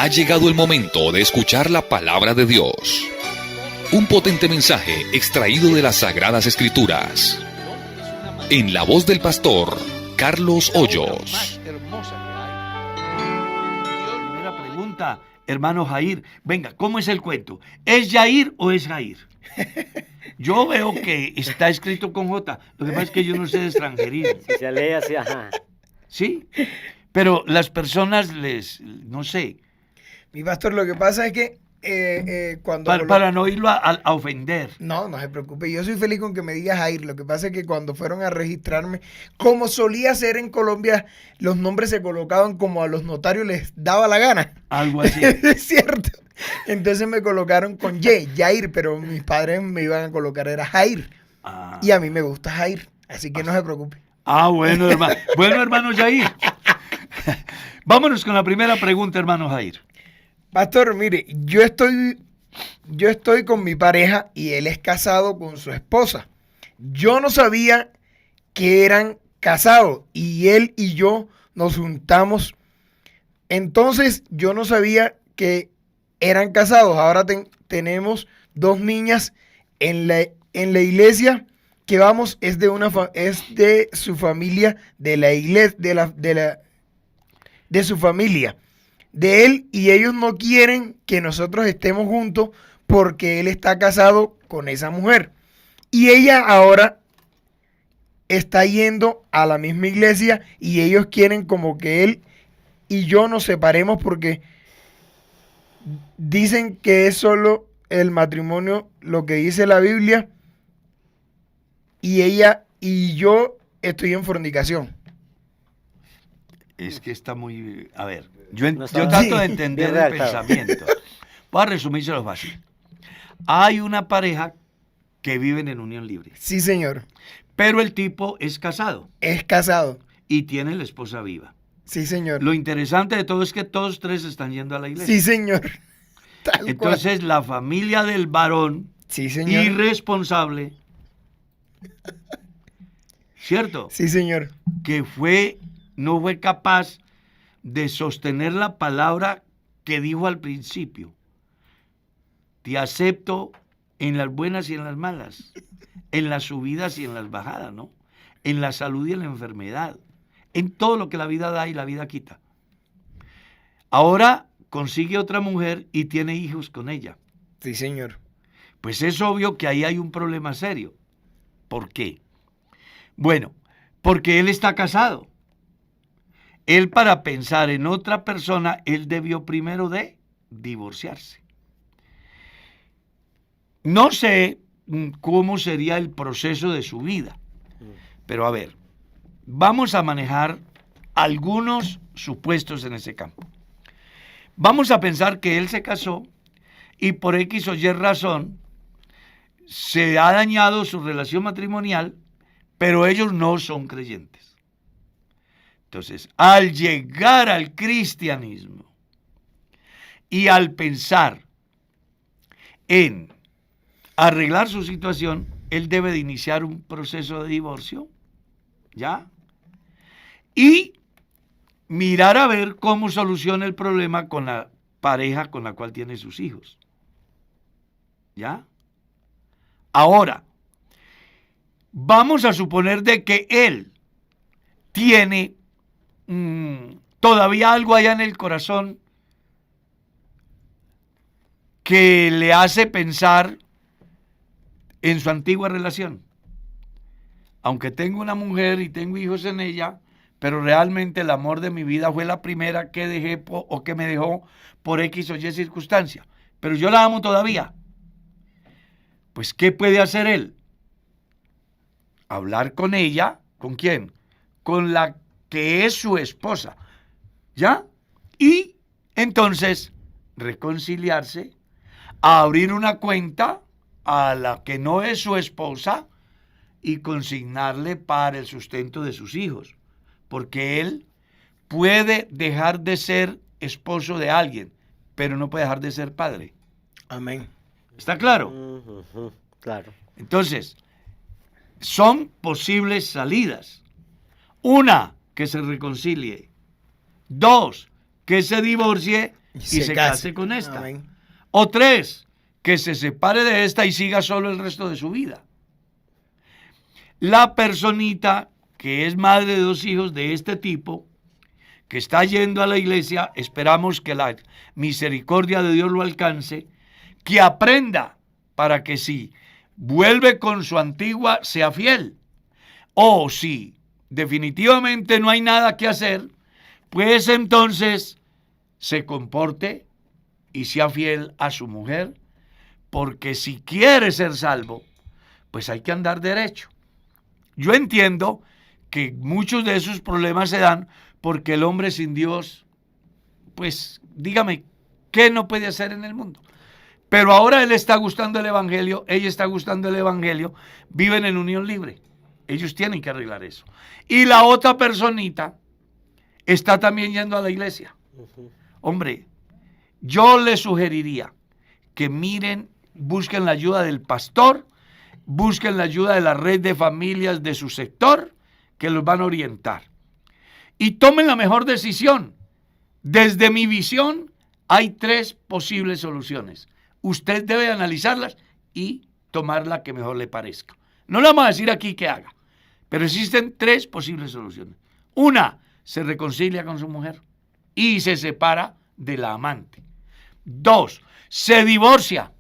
Ha llegado el momento de escuchar la palabra de Dios. Un potente mensaje extraído de las Sagradas Escrituras. En la voz del pastor Carlos Hoyos. Primera pregunta, hermano Jair. Venga, ¿cómo es el cuento? ¿Es Yair o es Jair? Yo veo que está escrito con J. Lo que pasa es que yo no sé de extranjerismo. Si se lee así, ajá. ¿Sí? Pero las personas no sé. Mi pastor, lo que pasa es que cuando... Para no irlo a ofender. No, no se preocupe. Yo soy feliz con que me digas Jair. Lo que pasa es que cuando fueron a registrarme, como solía ser en Colombia, los nombres se colocaban como a los notarios les daba la gana. Algo así. Es cierto. Entonces me colocaron con Yair, pero mis padres me iban a colocar, era Jair. Ah. Y a mí me gusta Jair, así que no se preocupe. Ah, bueno, hermano. Bueno, hermano Jair. Vámonos con la primera pregunta, hermano Jair. Pastor, mire, yo estoy con mi pareja y él es casado con su esposa. Yo no sabía que eran casados y él y yo nos juntamos. Entonces yo no sabía que eran casados. Ahora tenemos 2 niñas en la iglesia que vamos, es de su familia, de la iglesia, de su familia, de él, y ellos no quieren que nosotros estemos juntos porque él está casado con esa mujer. Y ella ahora está yendo a la misma iglesia y ellos quieren como que él y yo nos separemos porque dicen que es solo el matrimonio lo que dice la Biblia y ella y yo estoy en fornicación. Es que está muy... A ver, yo No trato de entender bien el redactado. pensamiento. Voy a resumírselo fácil. Hay una pareja que viven en unión libre, Sí, señor. pero el tipo es casado Es casado. y tiene la esposa viva. Sí, señor. Lo interesante de todo es que todos 3 están yendo a la iglesia. Sí, señor. Tal cual. Entonces la familia del varón Sí, señor. irresponsable, ¿cierto? Sí, señor. Que no fue capaz de sostener la palabra que dijo al principio. Te acepto en las buenas y en las malas, en las subidas y en las bajadas, ¿no? En la salud y en la enfermedad, en todo lo que la vida da y la vida quita. Ahora consigue otra mujer y tiene hijos con ella. Sí, señor. Pues es obvio que ahí hay un problema serio. ¿Por qué? Bueno, porque él está casado. Él, para pensar en otra persona, él debió primero de divorciarse. No sé cómo sería el proceso de su vida, pero a ver, vamos a manejar algunos supuestos en ese campo. Vamos a pensar que él se casó y por X o Y razón se ha dañado su relación matrimonial, pero ellos no son creyentes. Entonces, al llegar al cristianismo y al pensar en arreglar su situación, él debe de iniciar un proceso de divorcio, ¿ya? Y mirar a ver cómo soluciona el problema con la pareja con la cual tiene sus hijos, ¿ya? Ahora, vamos a suponer de que él tiene todavía algo allá en el corazón que le hace pensar en su antigua relación. Aunque tengo una mujer y tengo hijos en ella, pero realmente el amor de mi vida fue la primera que dejé o que me dejó por X o Y circunstancia. Pero yo la amo todavía. Pues, ¿qué puede hacer él? Hablar con ella. ¿Con quién? Con la que es su esposa. ¿Ya? Y entonces reconciliarse, abrir una cuenta a la que no es su esposa y consignarle para el sustento de sus hijos. Porque él puede dejar de ser esposo de alguien, pero no puede dejar de ser padre. Amén. ¿Está claro? Claro. Entonces, son posibles salidas. Una, que se reconcilie. 2, que se divorcie y se case. case con esta. Amén. O 3, que se separe de esta y siga solo el resto de su vida. La personita que es madre de 2 hijos de este tipo, que está yendo a la iglesia, esperamos que la misericordia de Dios lo alcance, que aprenda para que si vuelve con su antigua sea fiel. O si definitivamente no hay nada que hacer, pues entonces se comporte y sea fiel a su mujer, porque si quiere ser salvo, pues hay que andar derecho. Yo entiendo que muchos de esos problemas se dan porque el hombre sin Dios, pues dígame, ¿qué no puede hacer en el mundo? Pero ahora él está gustando el evangelio, ella está gustando el evangelio, viven en unión libre. Ellos tienen que arreglar eso. Y la otra personita está también yendo a la iglesia. Hombre, yo les sugeriría que miren, busquen la ayuda del pastor, busquen la ayuda de la red de familias de su sector, que los van a orientar. Y tomen la mejor decisión. Desde mi visión, hay 3 posibles soluciones. Usted debe analizarlas y tomar la que mejor le parezca. No le vamos a decir aquí qué haga, pero existen 3 posibles soluciones. 1, se reconcilia con su mujer y se separa de la amante. 2, se divorcia.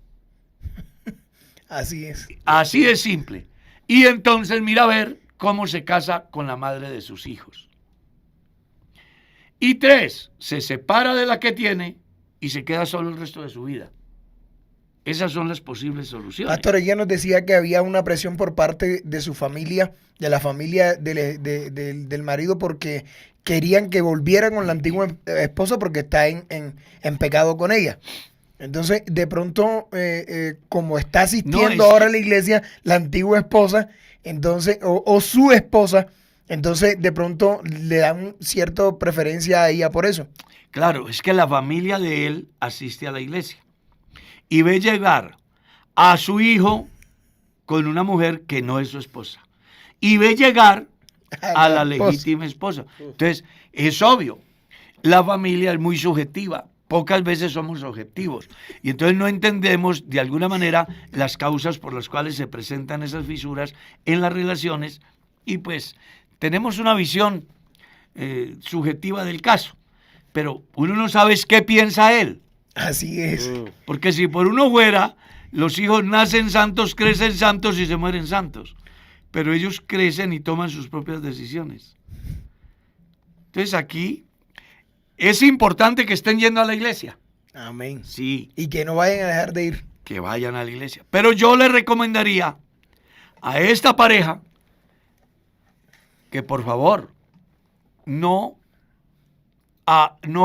Así es. Así de simple. Y entonces mira a ver cómo se casa con la madre de sus hijos. Y 3, se separa de la que tiene y se queda solo el resto de su vida. Esas son las posibles soluciones. Pastor, ella nos decía que había una presión por parte de su familia, de la familia del marido, porque querían que volviera con la antigua esposa porque está en pecado con ella. Entonces, de pronto, como está asistiendo ahora a la iglesia, la antigua esposa, entonces, o su esposa, entonces de pronto le dan cierta preferencia a ella por eso. Claro, es que la familia de él asiste a la iglesia y ve llegar a su hijo con una mujer que no es su esposa. Y ve llegar a la legítima esposa. Entonces, es obvio, la familia es muy subjetiva. Pocas veces somos objetivos. Y entonces no entendemos de alguna manera las causas por las cuales se presentan esas fisuras en las relaciones. Y pues tenemos una visión subjetiva del caso. Pero uno no sabe qué piensa él. Así es. Porque si por uno fuera, los hijos nacen santos, crecen santos y se mueren santos. Pero ellos crecen y toman sus propias decisiones. Entonces aquí es importante que estén yendo a la iglesia. Amén. Sí. Y que no vayan a dejar de ir. Que vayan a la iglesia. Pero yo le recomendaría a esta pareja que por favor no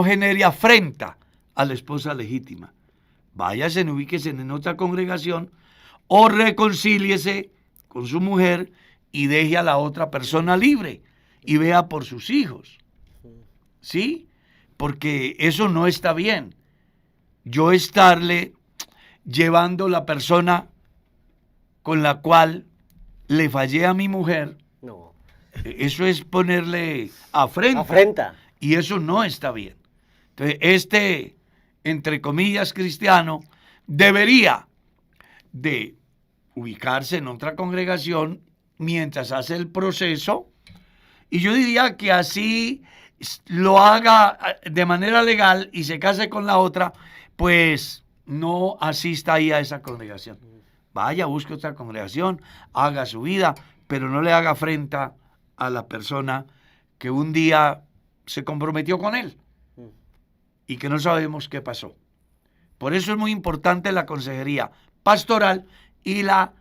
genere afrenta a la esposa legítima. Váyase, ubíquese en otra congregación o reconcíliese con su mujer y deje a la otra persona libre y vea por sus hijos. ¿Sí? Porque eso no está bien. Yo estarle llevando la persona con la cual le fallé a mi mujer, No. eso es ponerle afrenta. Afrenta. Y eso no está bien. Entonces, entre comillas, cristiano, debería de ubicarse en otra congregación mientras hace el proceso. Y yo diría que así lo haga de manera legal y se case con la otra, pues no asista ahí a esa congregación. Vaya, busque otra congregación, haga su vida, pero no le haga afrenta a la persona que un día se comprometió con él y que no sabemos qué pasó. Por eso es muy importante la consejería pastoral y la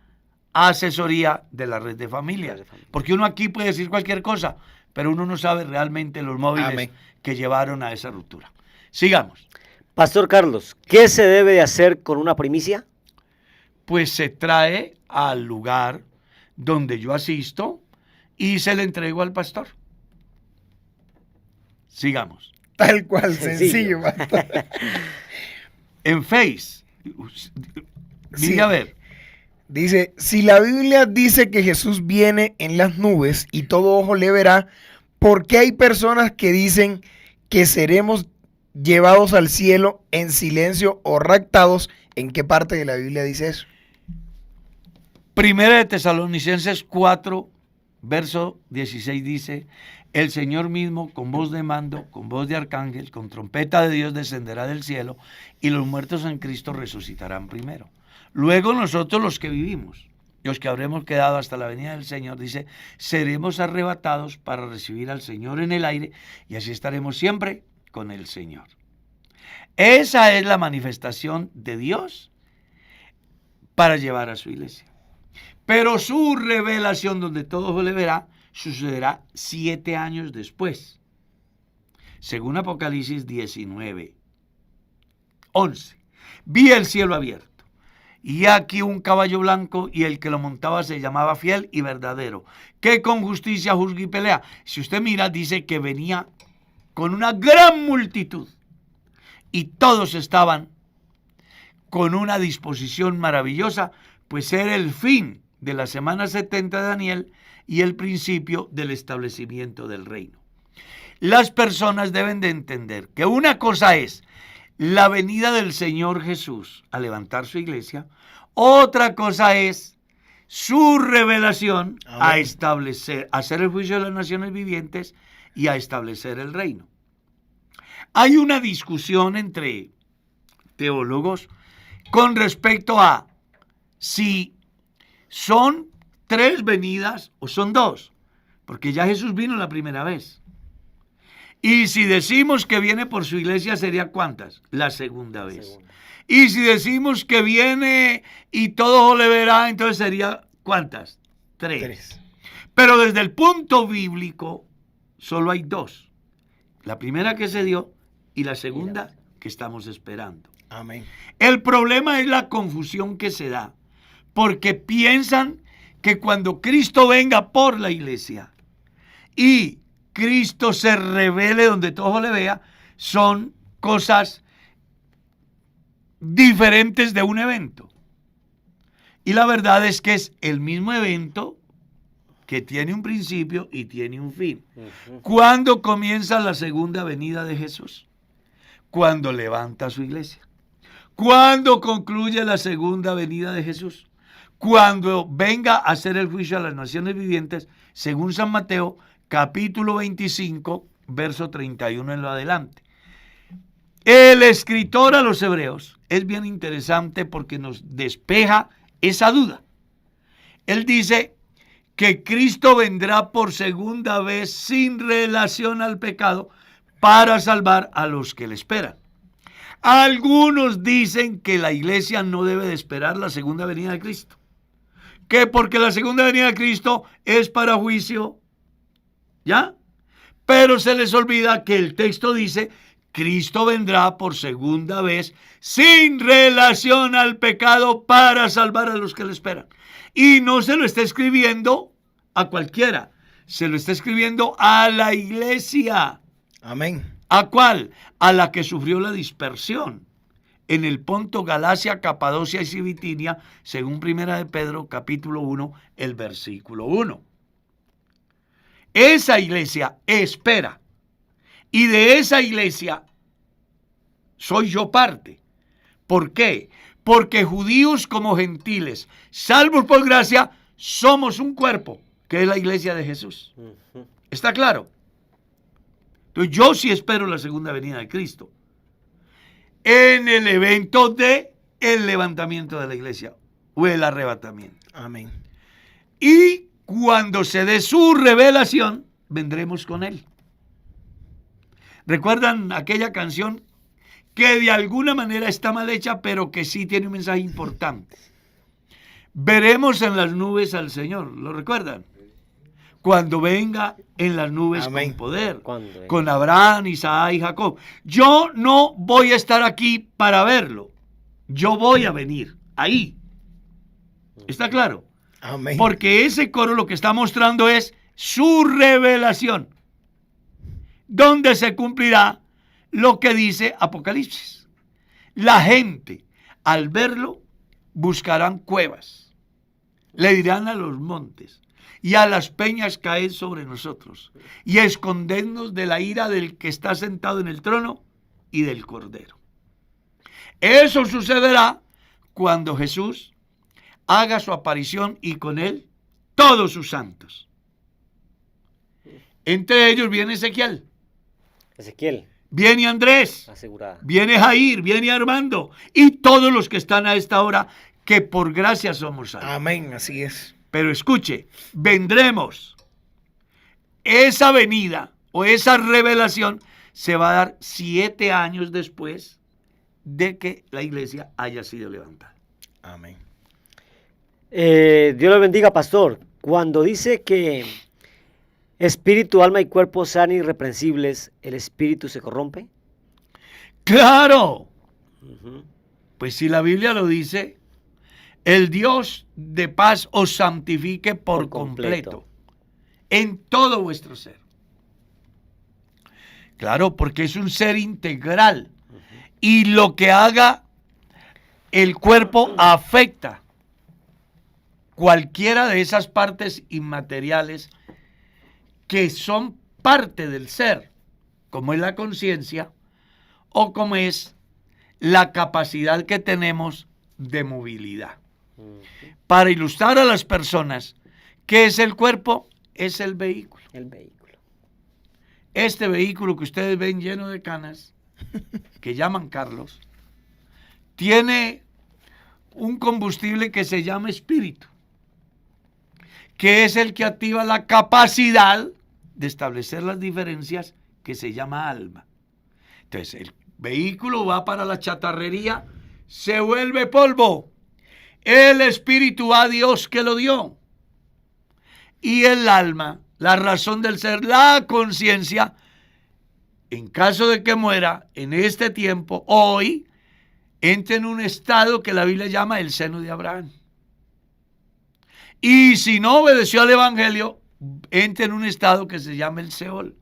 asesoría de la red de familias. Porque uno aquí puede decir cualquier cosa, pero uno no sabe realmente los móviles Amén. que llevaron a esa ruptura. Sigamos. Pastor Carlos, ¿qué se debe de hacer con una primicia? Pues se trae al lugar donde yo asisto y se le entrego al pastor. Sigamos. Tal cual, Sencillo. sencillo, pastor. En Face, Sí. mire a ver, Dice, si la Biblia dice que Jesús viene en las nubes y todo ojo le verá, ¿por qué hay personas que dicen que seremos llevados al cielo en silencio o raptados. ¿En qué parte de la Biblia dice eso? Primera de Tesalonicenses 4, verso 16 dice: el Señor mismo con voz de mando, con voz de arcángel, con trompeta de Dios descenderá del cielo, y los muertos en Cristo resucitarán primero. Luego nosotros los que vivimos, los que habremos quedado hasta la venida del Señor, dice, seremos arrebatados para recibir al Señor en el aire, y así estaremos siempre con el Señor. Esa es la manifestación de Dios para llevar a su iglesia. Pero su revelación, donde todo le verá, sucederá 7 años después. Según Apocalipsis 19, 11. Vi el cielo abierto, y aquí un caballo blanco, y el que lo montaba se llamaba Fiel y Verdadero, que con justicia juzga y pelea. Si usted mira, dice que venía con una gran multitud, y todos estaban con una disposición maravillosa, pues era el fin de la semana 70 de Daniel y el principio del establecimiento del reino. Las personas deben de entender que una cosa es la venida del Señor Jesús a levantar su iglesia, otra cosa es su revelación a establecer, a hacer el juicio de las naciones vivientes y a establecer el reino. Hay una discusión entre teólogos con respecto a si son 3 venidas o son 2, porque ya Jesús vino la primera vez. Y si decimos que viene por su iglesia, ¿sería cuántas? La segunda vez. Y si decimos que viene y todo le verá, entonces sería ¿cuántas? 3. Pero desde el punto bíblico, solo hay 2. La primera que se dio y la segunda que estamos esperando. Amén. El problema es la confusión que se da, porque piensan que cuando Cristo venga por la iglesia y Cristo se revele donde todo le vea, son cosas diferentes de un evento. Y la verdad es que es el mismo evento que tiene un principio y tiene un fin. ¿Cuándo comienza la segunda venida de Jesús? Cuando levanta su iglesia. ¿Cuándo concluye la segunda venida de Jesús? Cuando venga a hacer el juicio a las naciones vivientes, según San Mateo, capítulo 25, verso 31 en lo adelante. El escritor a los hebreos es bien interesante porque nos despeja esa duda. Él dice que Cristo vendrá por segunda vez sin relación al pecado para salvar a los que le esperan. Algunos dicen que la iglesia no debe de esperar la segunda venida de Cristo, que porque la segunda venida de Cristo es para juicio, ¿ya? Pero se les olvida que el texto dice, Cristo vendrá por segunda vez sin relación al pecado para salvar a los que le esperan. Y no se lo está escribiendo a cualquiera, se lo está escribiendo a la iglesia. Amén. ¿A cuál? A la que sufrió la dispersión en el Ponto, Galacia, Capadocia y Bitinia, según Primera de Pedro, capítulo 1, el versículo 1. Esa iglesia espera, y de esa iglesia soy yo parte. ¿Por qué? Porque judíos como gentiles, salvos por gracia, somos un cuerpo, que es la iglesia de Jesús. ¿Está claro? Entonces yo sí espero la segunda venida de Cristo en el evento de el levantamiento de la iglesia o el arrebatamiento. Amén. Y cuando se dé su revelación, vendremos con él. ¿Recuerdan aquella canción que de alguna manera está mal hecha, pero que sí tiene un mensaje importante? Veremos en las nubes al Señor, ¿lo recuerdan? Cuando venga en las nubes. Amén. Con poder, con Abraham, Isaac y Jacob. Yo no voy a estar aquí para verlo, yo voy a venir ahí. ¿Está claro? Amén. Porque ese coro lo que está mostrando es su revelación, donde se cumplirá lo que dice Apocalipsis. La gente, al verlo, buscarán cuevas, le dirán a los montes y a las peñas caed sobre nosotros y escondernos de la ira del que está sentado en el trono y del Cordero. Eso sucederá cuando Jesús haga su aparición y con él todos sus santos. Entre ellos viene Ezequiel, viene Andrés, asegurada. viene Jair, viene Armando y todos los que están a esta hora que por gracia somos salvos. Amén, así es. Pero escuche, vendremos. Esa venida o esa revelación se va a dar 7 años después de que la iglesia haya sido levantada. Amén. Dios le bendiga, pastor. Cuando dice que espíritu, alma y cuerpo sean irreprensibles, ¿el espíritu se corrompe? ¡Claro! Ujú. Pues si la Biblia lo dice, el Dios de paz os santifique por completo en todo vuestro ser. Claro, porque es un ser integral y lo que haga el cuerpo afecta cualquiera de esas partes inmateriales que son parte del ser, como es la conciencia o como es la capacidad que tenemos de movilidad. Para ilustrar a las personas, ¿qué es el cuerpo? Es el vehículo. El vehículo. Este vehículo que ustedes ven lleno de canas, que llaman Carlos, tiene un combustible que se llama espíritu, que es el que activa la capacidad de establecer las diferencias, que se llama alma. Entonces, el vehículo va para la chatarrería, se vuelve polvo. El espíritu a Dios que lo dio. Y el alma, la razón del ser, la conciencia, en caso de que muera en este tiempo, hoy, entra en un estado que la Biblia llama el seno de Abraham. Y si no obedeció al Evangelio, entra en un estado que se llama el Seol.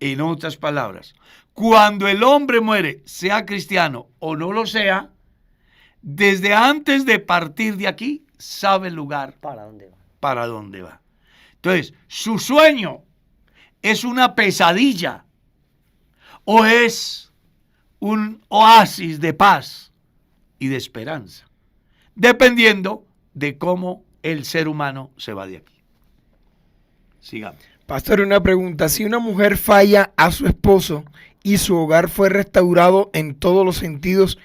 En otras palabras, cuando el hombre muere, sea cristiano o no lo sea, desde antes de partir de aquí, sabe el lugar ¿Para dónde va? para dónde va. Entonces, su sueño es una pesadilla o es un oasis de paz y de esperanza, dependiendo de cómo el ser humano se va de aquí. Sigamos. Pastor, una pregunta. Si una mujer falla a su esposo y su hogar fue restaurado en todos los sentidos,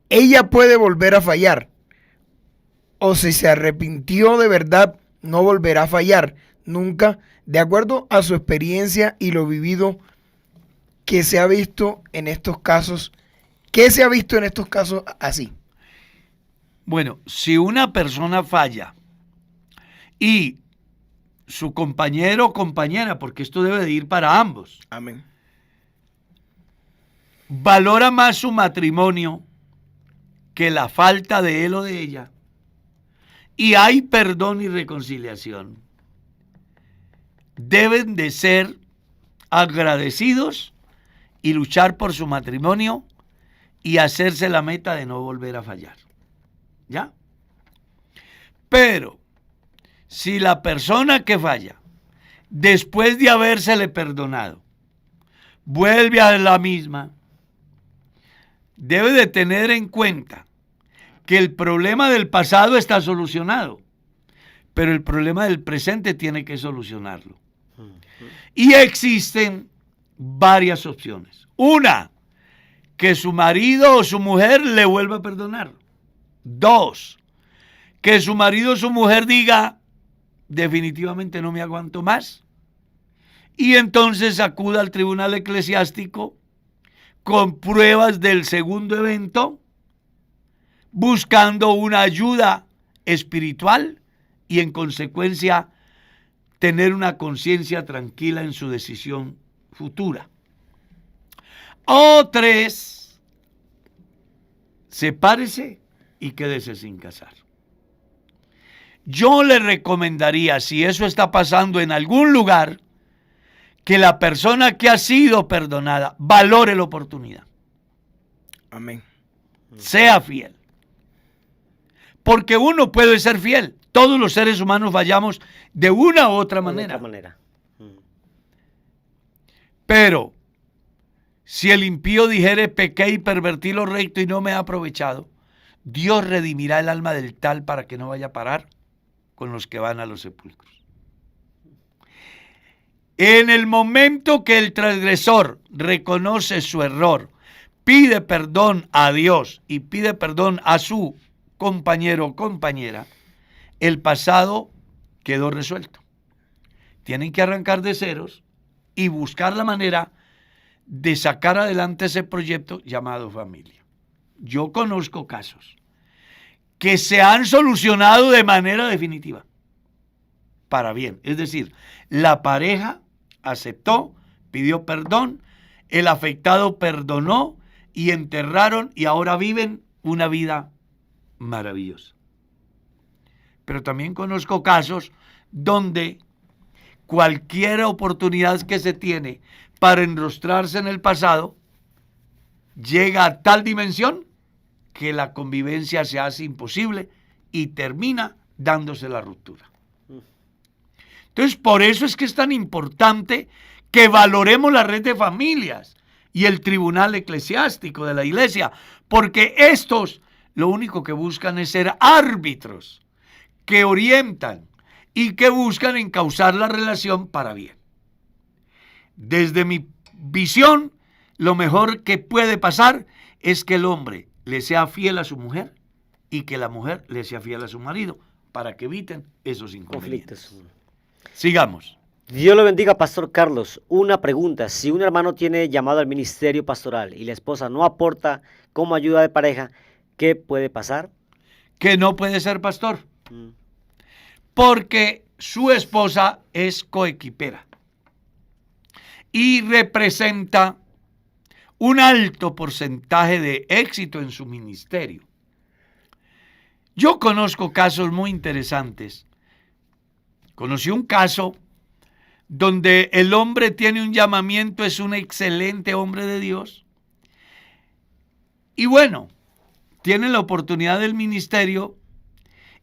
¿ella puede volver a fallar? O si se arrepintió de verdad, no volverá a fallar nunca, de acuerdo a su experiencia y lo vivido que se ha visto en estos casos. ¿Qué se ha visto en estos casos así? Bueno, si una persona falla y su compañero o compañera, porque esto debe de ir para ambos, Amén. valora más su matrimonio que la falta de él o de ella, y hay perdón y reconciliación, deben de ser agradecidos y luchar por su matrimonio y hacerse la meta de no volver a fallar. ¿Ya? Pero si la persona que falla, después de habérsele perdonado, vuelve a la misma, debe de tener en cuenta que el problema del pasado está solucionado, pero el problema del presente tiene que solucionarlo. Y existen varias opciones. Una, que su marido o su mujer le vuelva a perdonar. 2, que su marido o su mujer diga, definitivamente no me aguanto más, y entonces acuda al tribunal eclesiástico con pruebas del segundo evento, buscando una ayuda espiritual y en consecuencia tener una conciencia tranquila en su decisión futura. O 3, sepárese y quédese sin casar. Yo le recomendaría, si eso está pasando en algún lugar, que la persona que ha sido perdonada valore la oportunidad. Amén. Sea fiel. Porque uno puede ser fiel. Todos los seres humanos fallamos de una u otra manera. De otra manera. Pero Si el impío dijere pequé y pervertí lo recto y no me ha aprovechado, Dios redimirá el alma del tal para que no vaya a parar con los que van a los sepulcros. En el momento que el transgresor reconoce su error, pide perdón a Dios y pide perdón a su compañero o compañera, el pasado quedó resuelto. Tienen que arrancar de ceros y buscar la manera de sacar adelante ese proyecto llamado familia. Yo conozco casos que se han solucionado de manera definitiva, para bien. Es decir, la pareja aceptó, pidió perdón, el afectado perdonó y enterraron y ahora viven una vida maravillosa. Pero también conozco casos donde cualquier oportunidad que se tiene para enrostrarse en el pasado llega a tal dimensión que la convivencia se hace imposible y termina dándose la ruptura. Entonces, por eso es que es tan importante que valoremos la red de familias y el tribunal eclesiástico de la iglesia, porque estos lo único que buscan es ser árbitros que orientan y que buscan encauzar la relación para bien. Desde mi visión, lo mejor que puede pasar es que el hombre le sea fiel a su mujer y que la mujer le sea fiel a su marido para que eviten esos inconvenientes. Conflictos. Sigamos. Dios lo bendiga, Pastor Carlos. Una pregunta: si un hermano tiene llamado al ministerio pastoral y la esposa no aporta como ayuda de pareja, ¿qué puede pasar? Que no puede ser pastor, porque su esposa es coequipera y representa un alto porcentaje de éxito en su ministerio. Yo conozco casos muy interesantes. Conocí un caso donde el hombre tiene un llamamiento, es un excelente hombre de Dios, y bueno, tiene la oportunidad del ministerio,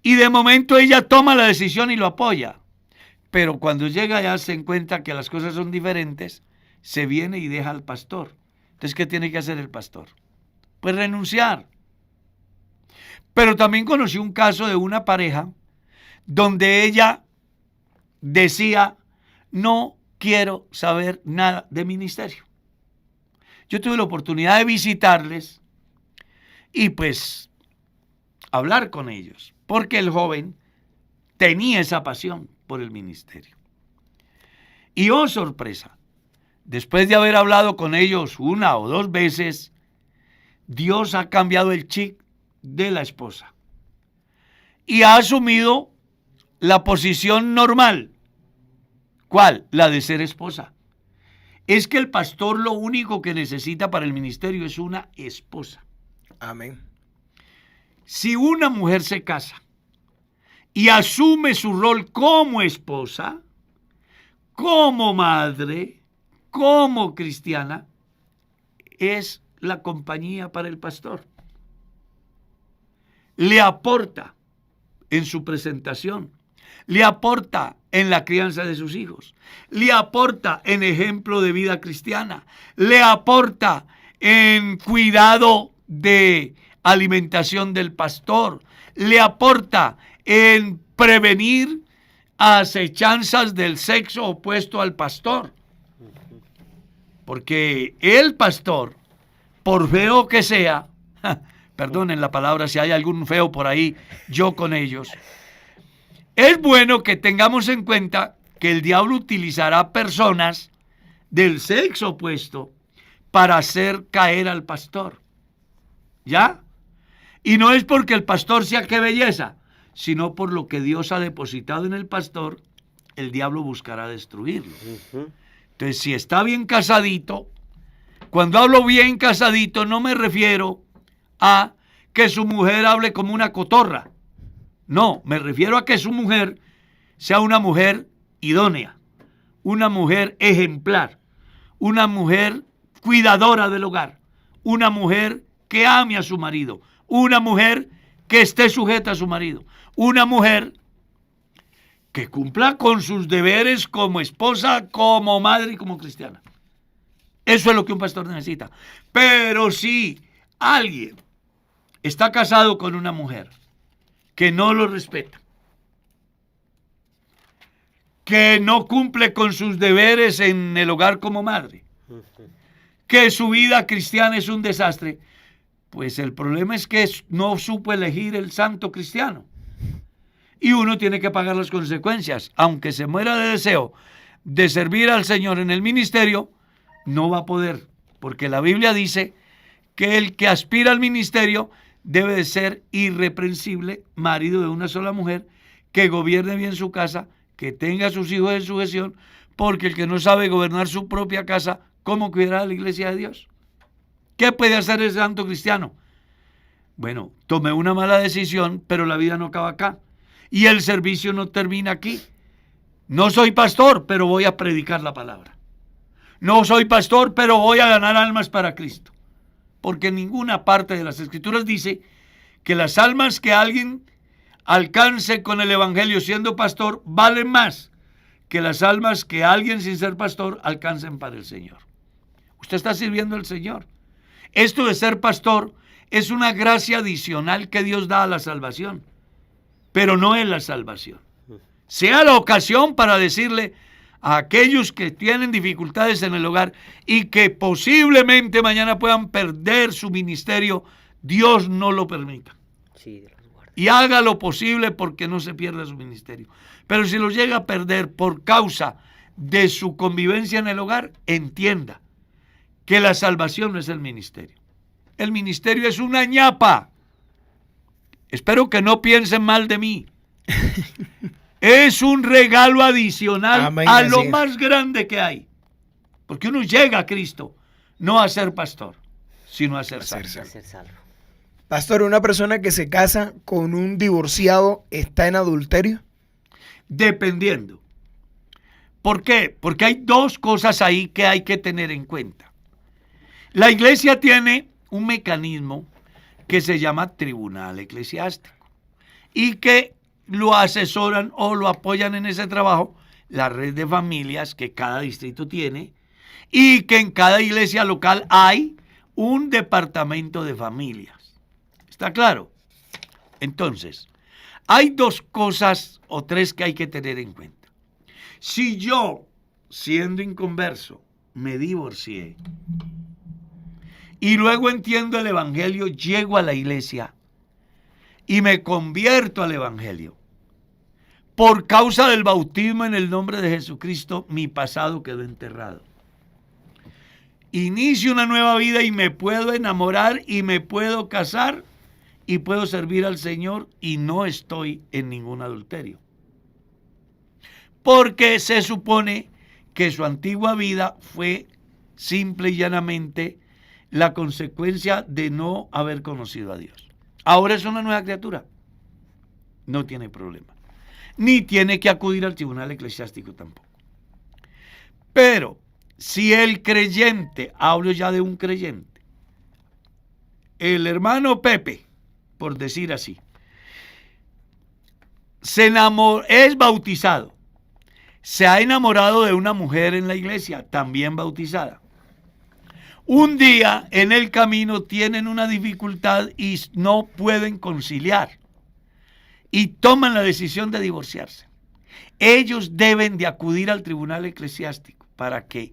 y de momento ella toma la decisión y lo apoya. Pero cuando llega ya se encuentra que las cosas son diferentes, se viene y deja al pastor. Entonces, ¿qué tiene que hacer el pastor? Pues renunciar. Pero también conocí un caso de una pareja donde ella decía: no quiero saber nada de ministerio. Yo tuve la oportunidad de visitarles y pues hablar con ellos, porque el joven tenía esa pasión por el ministerio. Y oh sorpresa, después de haber hablado con ellos una o dos veces, Dios ha cambiado el chip de la esposa y ha asumido la posición normal. ¿Cuál? La de ser esposa. Es que el pastor lo único que necesita para el ministerio es una esposa. Amén. Si una mujer se casa y asume su rol como esposa, como madre, como cristiana, es la compañía para el pastor. Le aporta en su presentación, le aporta en la crianza de sus hijos, le aporta en ejemplo de vida cristiana, le aporta en cuidado de alimentación del pastor, le aporta en prevenir acechanzas del sexo opuesto al pastor. Porque el pastor, por feo que sea, perdonen la palabra si hay algún feo por ahí, yo con ellos, es bueno que tengamos en cuenta que el diablo utilizará personas del sexo opuesto para hacer caer al pastor. ¿Ya? Y no es porque el pastor sea qué belleza, sino por lo que Dios ha depositado en el pastor, el diablo buscará destruirlo. Entonces, si está bien casadito, cuando hablo bien casadito, no me refiero a que su mujer hable como una cotorra. No, me refiero a que su mujer sea una mujer idónea, una mujer ejemplar, una mujer cuidadora del hogar, una mujer que ame a su marido, una mujer que esté sujeta a su marido, una mujer que cumpla con sus deberes como esposa, como madre y como cristiana. Eso es lo que un pastor necesita. Pero si alguien está casado con una mujer que no lo respeta, que no cumple con sus deberes en el hogar como madre, que su vida cristiana es un desastre, pues el problema es que no supo elegir el santo cristiano. Y uno tiene que pagar las consecuencias. Aunque se muera de deseo de servir al Señor en el ministerio, no va a poder, porque la Biblia dice que el que aspira al ministerio debe de ser irreprensible, marido de una sola mujer, que gobierne bien su casa, que tenga a sus hijos en sujeción, porque el que no sabe gobernar su propia casa, ¿cómo cuidará la iglesia de Dios? ¿Qué puede hacer el santo cristiano? Bueno, tomé una mala decisión, pero la vida no acaba acá. Y el servicio no termina aquí. No soy pastor, pero voy a predicar la palabra. No soy pastor, pero voy a ganar almas para Cristo. Porque en ninguna parte de las Escrituras dice que las almas que alguien alcance con el Evangelio siendo pastor valen más que las almas que alguien sin ser pastor alcancen para el Señor. Usted está sirviendo al Señor. Esto de ser pastor es una gracia adicional que Dios da a la salvación, pero no es la salvación. Sea la ocasión para decirle a aquellos que tienen dificultades en el hogar y que posiblemente mañana puedan perder su ministerio, Dios no lo permita. Sí, Dios los guarde. Y haga lo posible porque no se pierda su ministerio. Pero si lo llega a perder por causa de su convivencia en el hogar, entienda que la salvación no es el ministerio. El ministerio es una ñapa. Espero que no piensen mal de mí. Es un regalo adicional. Amén, a lo es. más grande que hay. Porque uno llega a Cristo no a ser pastor, sino a ser salvo. A ser salvo. Pastor, ¿una persona que se casa con un divorciado está en adulterio? Dependiendo. ¿Por qué? Porque hay dos cosas ahí que hay que tener en cuenta. La iglesia tiene un mecanismo que se llama tribunal eclesiástico y que lo asesoran o lo apoyan en ese trabajo la red de familias que cada distrito tiene y que en cada iglesia local hay un departamento de familias. ¿Está claro? Entonces, hay dos cosas o tres que hay que tener en cuenta. Si yo, siendo inconverso, me divorcié y luego entiendo el evangelio, llego a la iglesia y me convierto al evangelio, por causa del bautismo en el nombre de Jesucristo, mi pasado quedó enterrado. Inicio una nueva vida y me puedo enamorar y me puedo casar y puedo servir al Señor y no estoy en ningún adulterio. Porque se supone que su antigua vida fue simple y llanamente la consecuencia de no haber conocido a Dios. Ahora es una nueva criatura. No tiene problema. Ni tiene que acudir al tribunal eclesiástico tampoco. Pero si el creyente, hablo ya de un creyente, el hermano Pepe, por decir así, es bautizado, se ha enamorado de una mujer en la iglesia, también bautizada. Un día en el camino tienen una dificultad y no pueden conciliar y toman la decisión de divorciarse. Ellos deben de acudir al tribunal eclesiástico para que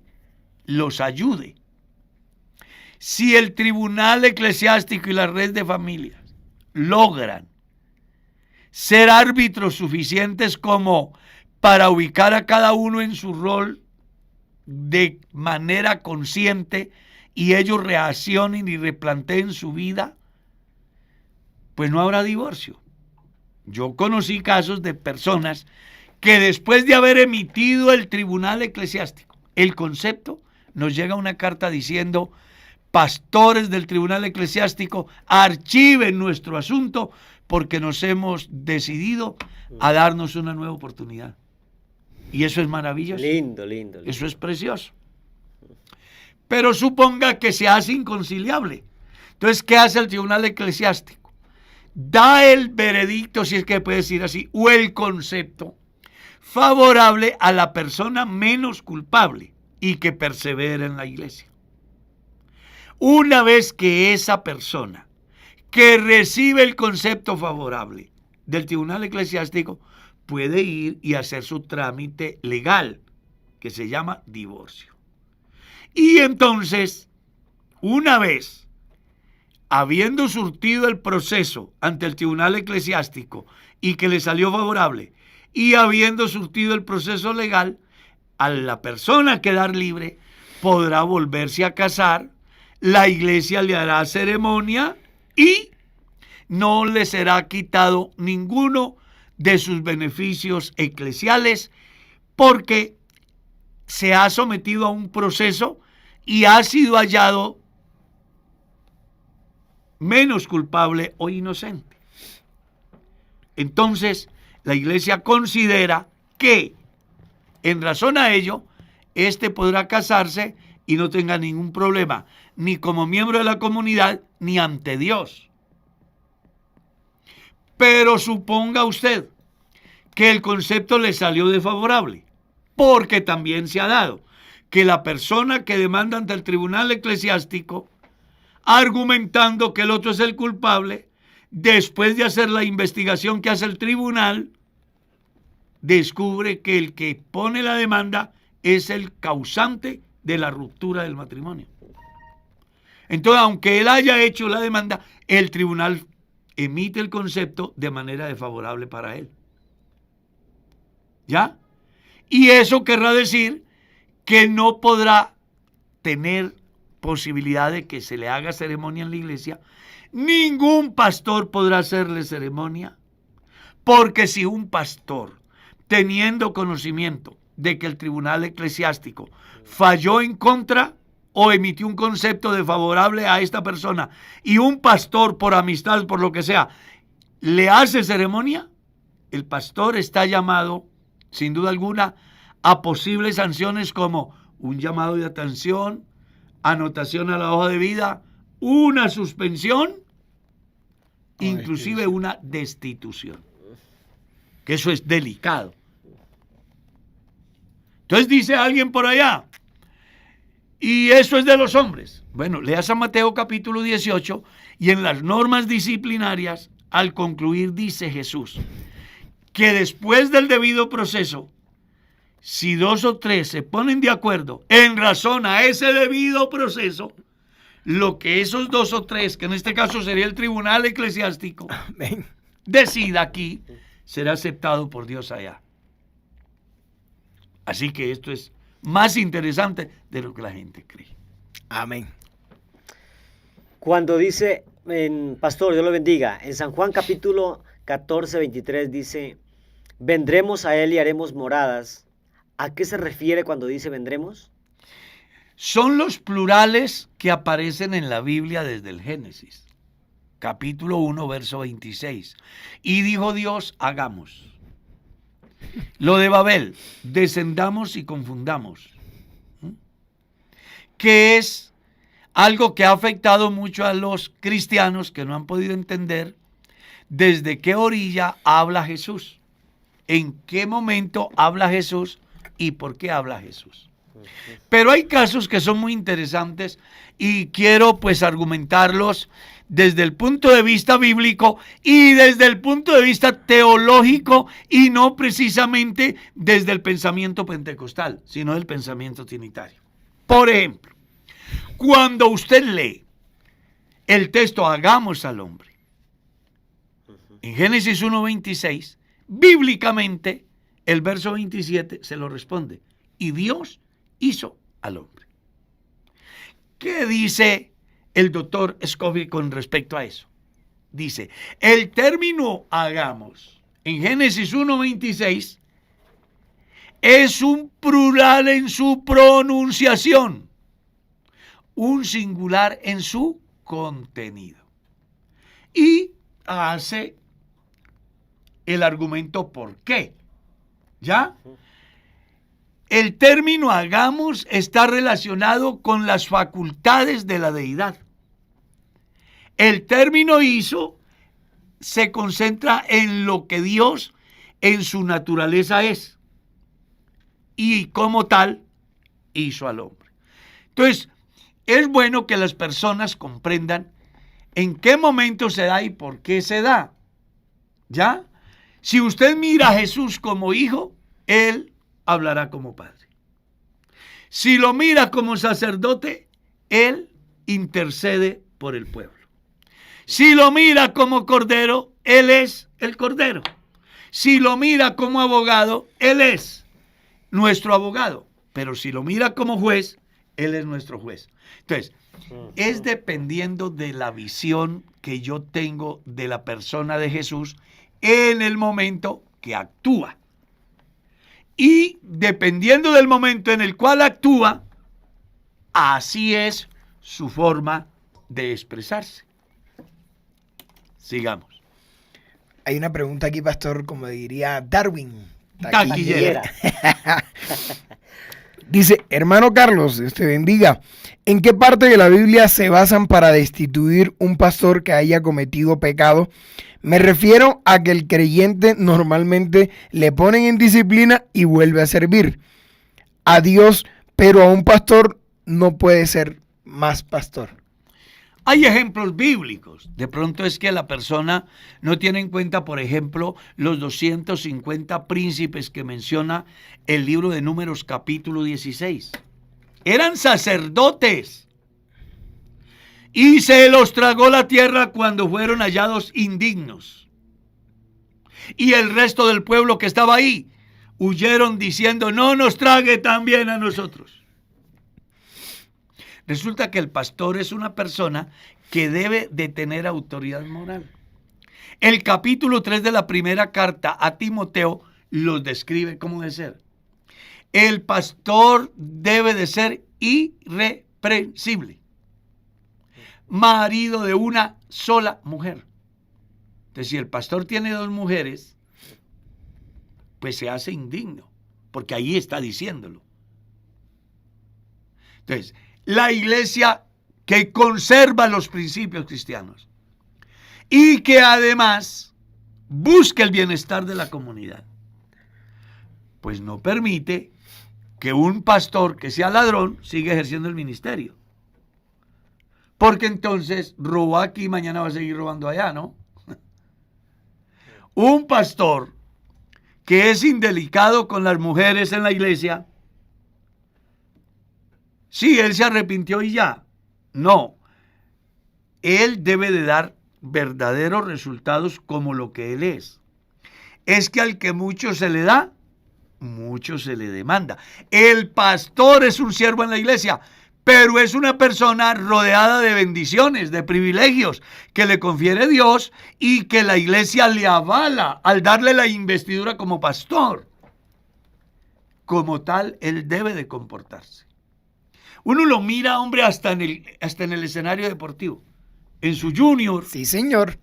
los ayude. Si el tribunal eclesiástico y la red de familias logran ser árbitros suficientes como para ubicar a cada uno en su rol de manera consciente y ellos reaccionen y replanteen su vida, pues no habrá divorcio. Yo conocí casos de personas que después de haber emitido el tribunal eclesiástico el concepto, nos llega una carta diciendo: pastores del tribunal eclesiástico, archiven nuestro asunto porque nos hemos decidido a darnos una nueva oportunidad. Y eso es maravilloso. Lindo, lindo, lindo. Eso es precioso. Pero suponga que se hace inconciliable. Entonces, ¿qué hace el tribunal eclesiástico? Da el veredicto, si es que puede decir así, o el concepto favorable a la persona menos culpable y que persevera en la iglesia. Una vez que esa persona que recibe el concepto favorable del tribunal eclesiástico puede ir y hacer su trámite legal, que se llama divorcio. Y entonces, una vez habiendo surtido el proceso ante el tribunal eclesiástico y que le salió favorable, y habiendo surtido el proceso legal, a la persona quedar libre, podrá volverse a casar, la iglesia le hará ceremonia y no le será quitado ninguno de sus beneficios eclesiales, porque se ha sometido a un proceso y ha sido hallado menos culpable o inocente. Entonces, la iglesia considera que, en razón a ello, éste podrá casarse y no tenga ningún problema, ni como miembro de la comunidad, ni ante Dios. Pero suponga usted que el concepto le salió desfavorable, porque también se ha dado que la persona que demanda ante el tribunal eclesiástico, argumentando que el otro es el culpable, después de hacer la investigación que hace el tribunal, descubre que el que pone la demanda es el causante de la ruptura del matrimonio. Entonces, aunque él haya hecho la demanda, el tribunal emite el concepto de manera desfavorable para él. ¿Ya? Y eso querrá decir que no podrá tener posibilidad de que se le haga ceremonia en la iglesia. Ningún pastor podrá hacerle ceremonia, porque si un pastor, teniendo conocimiento de que el tribunal eclesiástico falló en contra o emitió un concepto desfavorable a esta persona, y un pastor por amistad, por lo que sea, le hace ceremonia, el pastor está llamado, sin duda alguna, a posibles sanciones como un llamado de atención, anotación a la hoja de vida, una suspensión, inclusive una destitución. Que eso es delicado. Entonces dice alguien por allá, y eso es de los hombres. Bueno, lea San Mateo capítulo 18, y en las normas disciplinarias, al concluir, dice Jesús, que después del debido proceso, si 2 o 3 se ponen de acuerdo en razón a ese debido proceso, lo que esos 2 o 3, que en este caso sería el tribunal eclesiástico, Amén. decida aquí, será aceptado por Dios allá. Así que esto es más interesante de lo que la gente cree. Amén. Cuando dice, pastor, Dios lo bendiga, en San Juan capítulo 14, 23 dice, vendremos a él y haremos moradas. ¿A qué se refiere cuando dice vendremos? Son los plurales que aparecen en la Biblia desde el Génesis, capítulo 1, verso 26. Y dijo Dios, hagamos. Lo de Babel, descendamos y confundamos, que es algo que ha afectado mucho a los cristianos que no han podido entender desde qué orilla habla Jesús, en qué momento habla Jesús y por qué habla Jesús. Pero hay casos que son muy interesantes y quiero pues argumentarlos desde el punto de vista bíblico y desde el punto de vista teológico, y no precisamente desde el pensamiento pentecostal, sino del pensamiento trinitario. Por ejemplo, cuando usted lee el texto hagamos al hombre en Génesis 1:26, bíblicamente el verso 27 se lo responde, y Dios hizo al hombre. ¿Qué dice el doctor Scofield con respecto a eso? Dice, el término hagamos en Génesis 1:26 es un plural en su pronunciación, un singular en su contenido. Y hace el argumento por qué. ¿Ya? El término hagamos está relacionado con las facultades de la deidad. El término hizo se concentra en lo que Dios en su naturaleza es, y como tal hizo al hombre. Entonces, es bueno que las personas comprendan en qué momento se da y por qué se da. ¿Ya? Si usted mira a Jesús como hijo, Él hablará como padre. Si lo mira como sacerdote, Él intercede por el pueblo. Si lo mira como cordero, Él es el cordero. Si lo mira como abogado, Él es nuestro abogado. Pero si lo mira como juez, Él es nuestro juez. Entonces, es dependiendo de la visión que yo tengo de la persona de Jesús en el momento que actúa. Y dependiendo del momento en el cual actúa, así es su forma de expresarse. Sigamos. Hay una pregunta aquí, pastor, como diría Darwin. Taquillera. Dice, hermano Carlos, Dios te bendiga. ¿En qué parte de la Biblia se basan para destituir un pastor que haya cometido pecado? Me refiero a que el creyente normalmente le ponen en disciplina y vuelve a servir a Dios, pero a un pastor no puede ser más pastor. Hay ejemplos bíblicos. De pronto es que la persona no tiene en cuenta, por ejemplo, los 250 príncipes que menciona el libro de Números capítulo 16. Eran sacerdotes. Y se los tragó la tierra cuando fueron hallados indignos. Y el resto del pueblo que estaba ahí huyeron diciendo, no nos trague también a nosotros. Resulta que el pastor es una persona que debe de tener autoridad moral. El capítulo 3 de la primera carta a Timoteo los describe cómo debe ser. El pastor debe de ser irreprensible, marido de una sola mujer. Entonces, si el pastor tiene dos mujeres, pues se hace indigno, porque ahí está diciéndolo. Entonces, la iglesia que conserva los principios cristianos y que además busca el bienestar de la comunidad, pues no permite que un pastor que sea ladrón siga ejerciendo el ministerio. Porque entonces robó aquí y mañana va a seguir robando allá, ¿no? Un pastor que es indelicado con las mujeres en la iglesia, sí, él se arrepintió y ya. No, él debe de dar verdaderos resultados como lo que él es. Es que al que mucho se le da, mucho se le demanda. El pastor es un siervo en la iglesia, pero es una persona rodeada de bendiciones, de privilegios que le confiere Dios y que la iglesia le avala al darle la investidura como pastor. Como tal, él debe de comportarse. Uno lo mira, hombre, hasta en el escenario deportivo. En su junior. Sí, señor.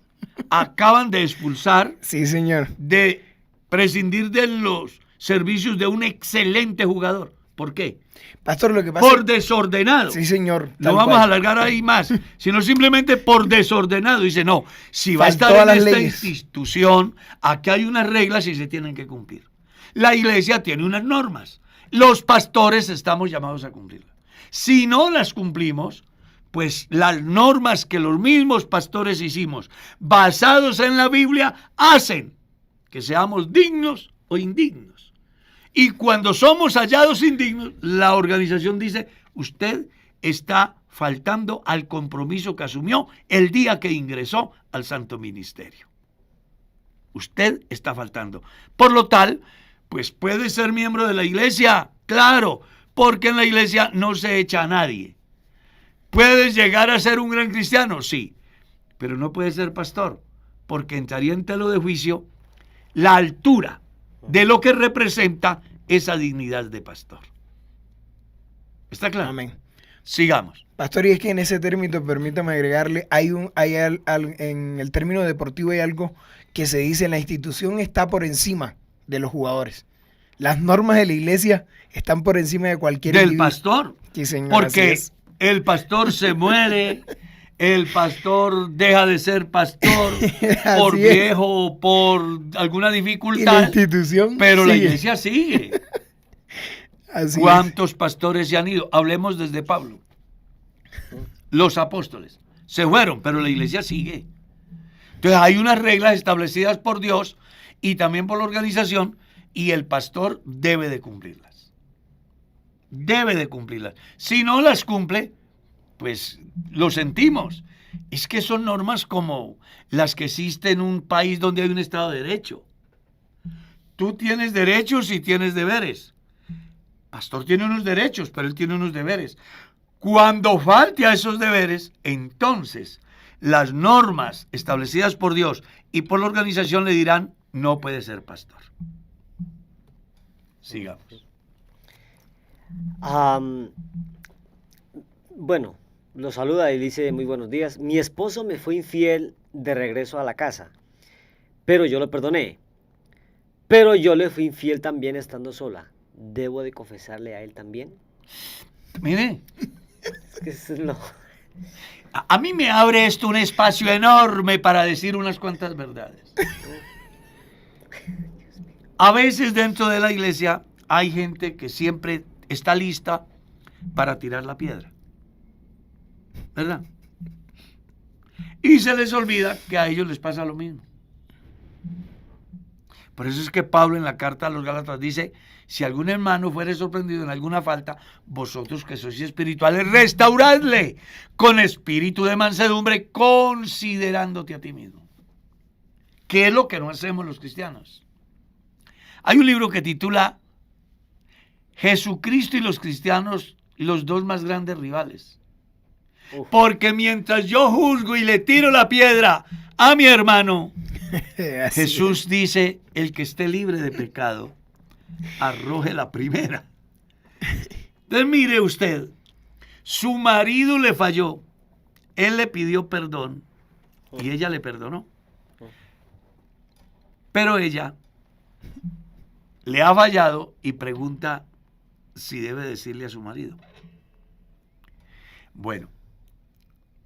Acaban de expulsar. Sí, señor. De prescindir de los servicios de un excelente jugador. ¿Por qué? Pastor, lo que pasa por desordenado. Sí, señor. No vamos a alargar ahí más, sino simplemente por desordenado. Dice, no, si va a Faltó estar a en las esta leyes. institución, aquí hay unas reglas y se tienen que cumplir. La iglesia tiene unas normas. Los pastores estamos llamados a cumplirlas. Si no las cumplimos, pues las normas que los mismos pastores hicimos, basados en la Biblia, hacen que seamos dignos o indignos. Y cuando somos hallados indignos, la organización dice, usted está faltando al compromiso que asumió el día que ingresó al Santo Ministerio. Usted está faltando. Por lo tal, pues puede ser miembro de la iglesia, claro, porque en la iglesia no se echa a nadie. ¿Puedes llegar a ser un gran cristiano? Sí, pero no puedes ser pastor, porque entraría en tela de juicio la altura de lo que representa esa dignidad de pastor. ¿Está claro? Amén. Sigamos. Pastor, y es que en ese término, permítame agregarle, en el término deportivo hay algo que se dice, la institución está por encima de los jugadores. Las normas de la iglesia están por encima de cualquier Del individuo. pastor. Sí, señor, Porque así es. el pastor se muere, el pastor deja de ser pastor por Así es. viejo o por alguna Y la dificultad, institución pero la sigue. iglesia sigue. Así ¿Cuántos pastores se han ido? Hablemos desde Pablo. Los apóstoles se fueron, pero la iglesia sigue. Entonces hay unas reglas establecidas por Dios y también por la organización, y el pastor debe de cumplirlas. Debe de cumplirlas. Si no las cumple, pues lo sentimos. Es que son normas como las que existen en un país donde hay un Estado de Derecho. Tú tienes derechos y tienes deberes. Pastor tiene unos derechos, pero él tiene unos deberes. Cuando falte a esos deberes, entonces las normas establecidas por Dios y por la organización le dirán, no puede ser pastor. Sigamos. Bueno, lo saluda y dice muy buenos días. Mi esposo me fue infiel de regreso a la casa, pero yo lo perdoné. Pero yo le fui infiel también estando sola. ¿Debo de confesarle a él también? Mire, Es que eso no. a mí me abre esto un espacio enorme para decir unas cuantas verdades. A veces dentro de la iglesia hay gente que siempre está lista para tirar la piedra, ¿verdad? Y se les olvida que a ellos les pasa lo mismo. Por eso es que Pablo en la carta a los Gálatas dice, si algún hermano fuere sorprendido en alguna falta, vosotros que sois espirituales, restauradle con espíritu de mansedumbre, considerándote a ti mismo. ¿Qué es lo que no hacemos los cristianos? Hay un libro que titula Jesucristo y los cristianos, los dos más grandes rivales. Porque mientras yo juzgo y le tiro la piedra a mi hermano, Jesús dice, el que esté libre de pecado, arroje la primera. Entonces mire usted, su marido le falló, él le pidió perdón y ella le perdonó. Pero ella le ha fallado y pregunta si debe decirle a su marido. Bueno,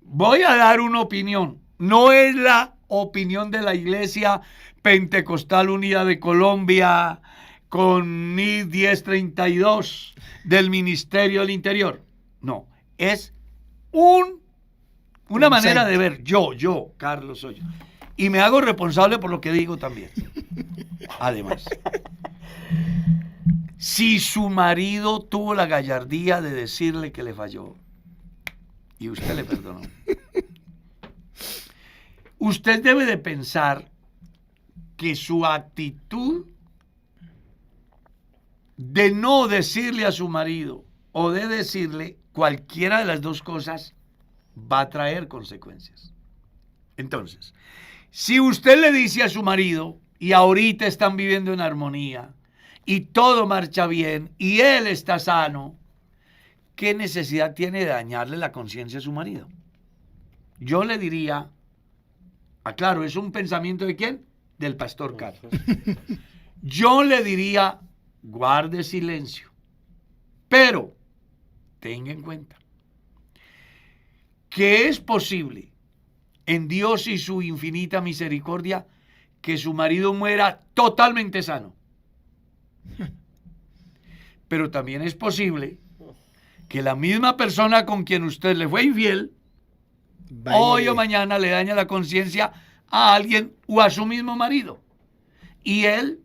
voy a dar una opinión. No es la opinión de la Iglesia Pentecostal Unida de Colombia con NID 1032 del Ministerio del Interior. No, es una manera de ver. Yo, Carlos Hoyo. Y me hago responsable por lo que digo también. Además, si su marido tuvo la gallardía de decirle que le falló y usted le perdonó, usted debe de pensar que su actitud de no decirle a su marido o de decirle cualquiera de las dos cosas va a traer consecuencias. Entonces, si usted le dice a su marido y ahorita están viviendo en armonía y todo marcha bien y él está sano, ¿qué necesidad tiene de dañarle la conciencia a su marido? Yo le diría, claro, es un pensamiento de ¿quién? Del pastor Carlos. Yo le diría, guarde silencio, pero tenga en cuenta que es posible en Dios y su infinita misericordia que su marido muera totalmente sano. Pero también es posible que la misma persona con quien usted le fue infiel, hoy o mañana le daña la conciencia a alguien o a su mismo marido. Y él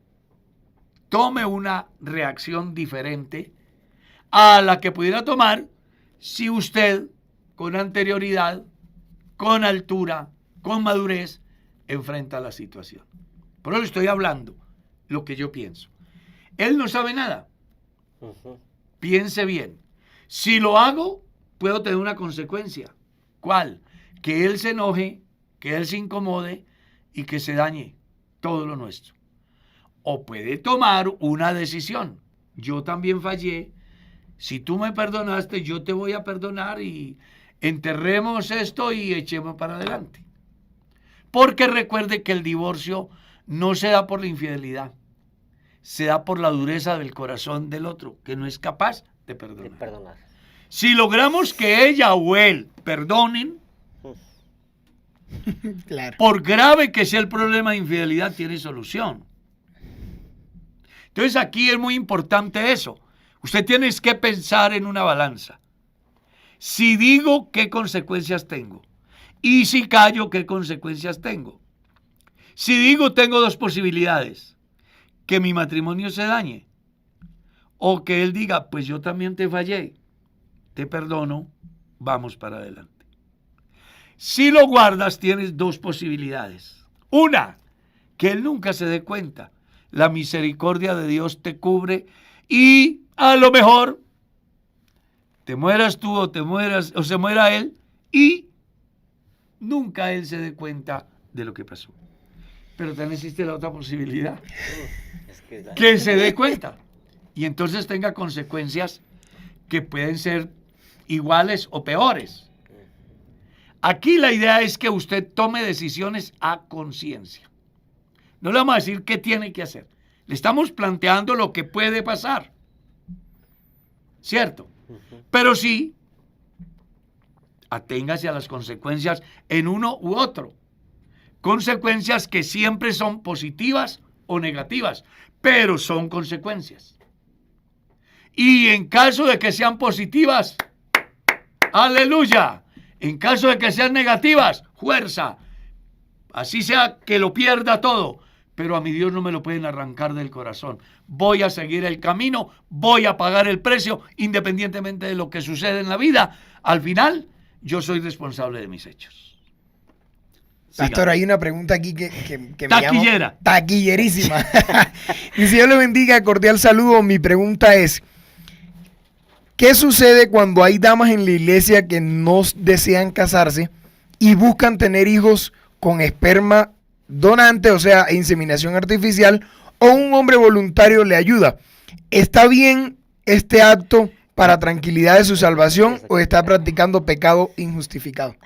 tome una reacción diferente a la que pudiera tomar si usted con anterioridad, con altura, con madurez, enfrenta la situación. Por eso estoy hablando lo que yo pienso. Él no sabe nada. Piense bien. Si lo hago, puedo tener una consecuencia. ¿Cuál? Que él se enoje, que él se incomode y que se dañe todo lo nuestro. O puede tomar una decisión. Yo también fallé. Si tú me perdonaste, yo te voy a perdonar y enterremos esto y echemos para adelante. Porque recuerde que el divorcio no se da por la infidelidad, se da por la dureza del corazón del otro, que no es capaz de perdonar. Si logramos que ella o él perdonen, claro, por grave que sea el problema de infidelidad, tiene solución. Entonces aquí es muy importante eso. Usted tiene que pensar en una balanza. Si digo, ¿qué consecuencias tengo? Y si callo, ¿qué consecuencias tengo? Si digo, tengo dos posibilidades: que mi matrimonio se dañe, o que él diga, pues yo también te fallé, te perdono, vamos para adelante. Si lo guardas, tienes dos posibilidades. Una, que él nunca se dé cuenta. La misericordia de Dios te cubre y a lo mejor te mueras tú o se muera él y nunca él se dé cuenta de lo que pasó. Pero también existe la otra posibilidad, que se dé cuenta y entonces tenga consecuencias que pueden ser iguales o peores. Aquí la idea es que usted tome decisiones a conciencia. No le vamos a decir qué tiene que hacer. Le estamos planteando lo que puede pasar. ¿Cierto? Pero sí, aténgase a las consecuencias en uno u otro. Consecuencias que siempre son positivas o negativas, pero son consecuencias. Y en caso de que sean positivas, aleluya. En caso de que sean negativas, fuerza. Así sea que lo pierda todo, pero a mi Dios no me lo pueden arrancar del corazón. Voy a seguir el camino, voy a pagar el precio, independientemente de lo que sucede en la vida. Al final, yo soy responsable de mis hechos. Pastor, hay una pregunta aquí que me Taquillera. llama taquillerísima. Dice: Dios le bendiga, cordial saludo. Mi pregunta es: ¿qué sucede cuando hay damas en la iglesia que no desean casarse y buscan tener hijos con esperma donante, o sea, inseminación artificial, o un hombre voluntario le ayuda? ¿Está bien este acto para tranquilidad de su salvación o está practicando pecado injustificado?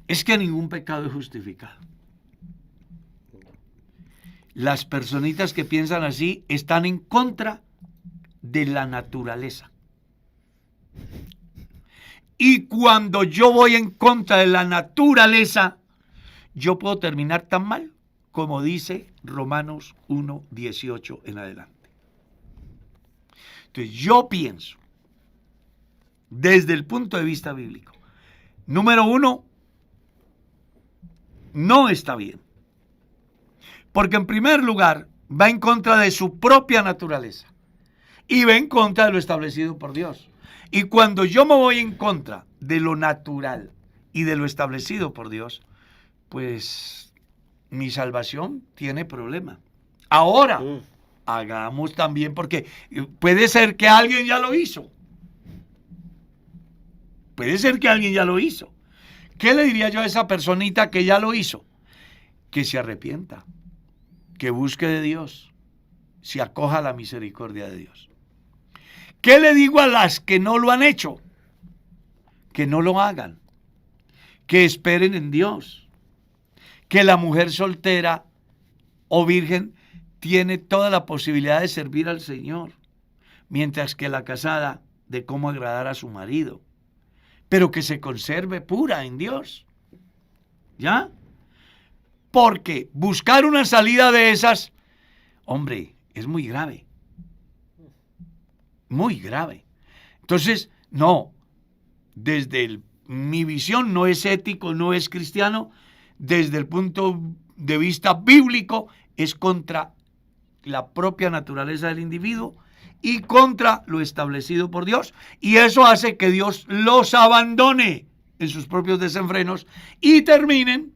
Es que ningún pecado es justificado. Las personitas que piensan así están en contra de la naturaleza. Y cuando yo voy en contra de la naturaleza, yo puedo terminar tan mal como dice Romanos 1:18 en adelante. Entonces yo pienso, desde el punto de vista bíblico, número uno, no está bien. Porque en primer lugar va en contra de su propia naturaleza y va en contra de lo establecido por Dios. Y cuando yo me voy en contra de lo natural y de lo establecido por Dios, pues mi salvación tiene problema. Ahora, hagamos también, porque puede ser que alguien ya lo hizo. Puede ser que alguien ya lo hizo. ¿Qué le diría yo a esa personita que ya lo hizo? Que se arrepienta, que busque de Dios, se acoja a la misericordia de Dios. ¿Qué le digo a las que no lo han hecho? Que no lo hagan, que esperen en Dios, que la mujer soltera o virgen tiene toda la posibilidad de servir al Señor, mientras que la casada de cómo agradar a su marido, pero que se conserve pura en Dios. ¿Ya? Porque buscar una salida de esas, hombre, es muy grave. Muy grave. Entonces, no, desde mi visión no es ético, no es cristiano, desde el punto de vista bíblico es contra la propia naturaleza del individuo y contra lo establecido por Dios, y eso hace que Dios los abandone en sus propios desenfrenos y terminen,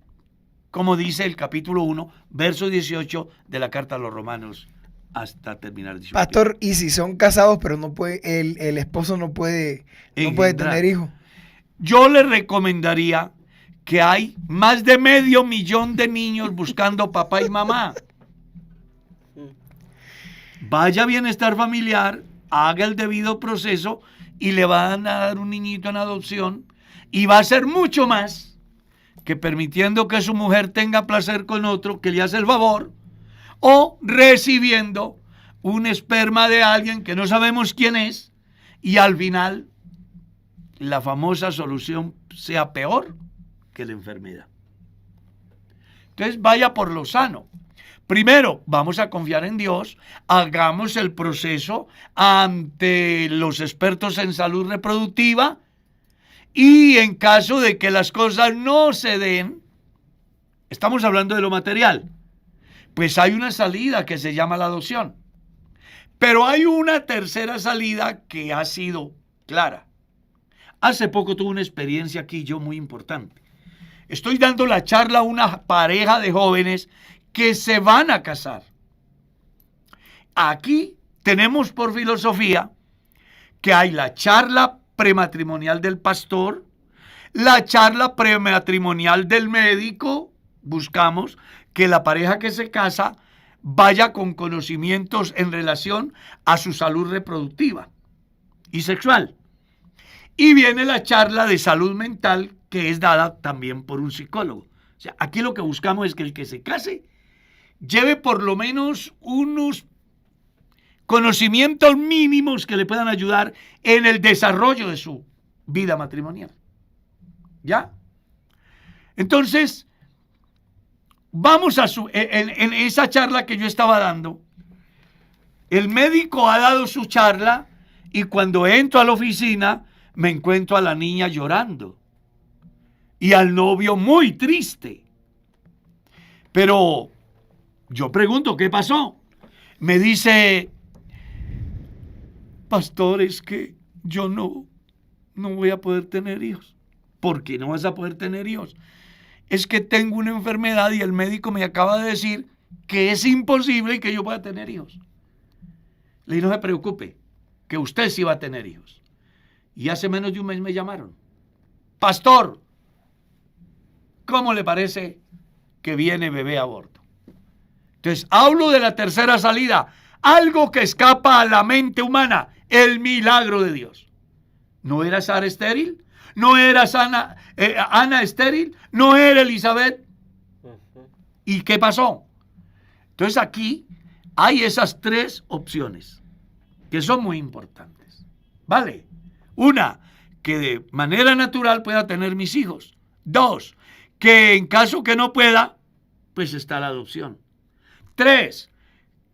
como dice el capítulo 1, verso 18 de la carta a los Romanos, hasta terminar. Pastor, ¿y si son casados pero no puede, el esposo no puede tener hijos? Yo le recomendaría que hay más de 500,000 de niños buscando papá y mamá. Vaya a bienestar familiar, haga el debido proceso y le van a dar un niñito en adopción, y va a ser mucho más que permitiendo que su mujer tenga placer con otro que le hace el favor, o recibiendo un esperma de alguien que no sabemos quién es, y al final la famosa solución sea peor que la enfermedad. Entonces vaya por lo sano. Primero, vamos a confiar en Dios, hagamos el proceso ante los expertos en salud reproductiva Y en caso de que las cosas no se den, estamos hablando de lo material, pues hay una salida que se llama la adopción. Pero hay una tercera salida que ha sido clara. Hace poco tuve una experiencia aquí yo muy importante. Estoy dando la charla a una pareja de jóvenes que se van a casar. Aquí tenemos por filosofía que hay la charla prematrimonial del pastor, la charla prematrimonial del médico. Buscamos que la pareja que se casa vaya con conocimientos en relación a su salud reproductiva y sexual. Y viene la charla de salud mental, que es dada también por un psicólogo. O sea, aquí lo que buscamos es que el que se case lleve por lo menos unos conocimientos mínimos que le puedan ayudar en el desarrollo de su vida matrimonial. ¿Ya? Entonces, vamos a en esa charla que yo estaba dando, el médico ha dado su charla y cuando entro a la oficina me encuentro a la niña llorando y al novio muy triste. Pero yo pregunto, ¿qué pasó? Me dice, pastor, es que yo no voy a poder tener hijos. ¿Por qué no vas a poder tener hijos? Es que tengo una enfermedad y el médico me acaba de decir que es imposible que yo pueda tener hijos. Le dije, no se preocupe, que usted sí va a tener hijos. Y hace menos de un mes me llamaron. Pastor, ¿cómo le parece que viene bebé a bordo? Entonces, hablo de la tercera salida, algo que escapa a la mente humana, el milagro de Dios. ¿No era Sara estéril? ¿No era Ana estéril? ¿No era Elizabeth? ¿Y qué pasó? Entonces aquí hay esas tres opciones que son muy importantes. ¿Vale? Una, que de manera natural pueda tener mis hijos. Dos, que en caso que no pueda, pues está la adopción. Tres,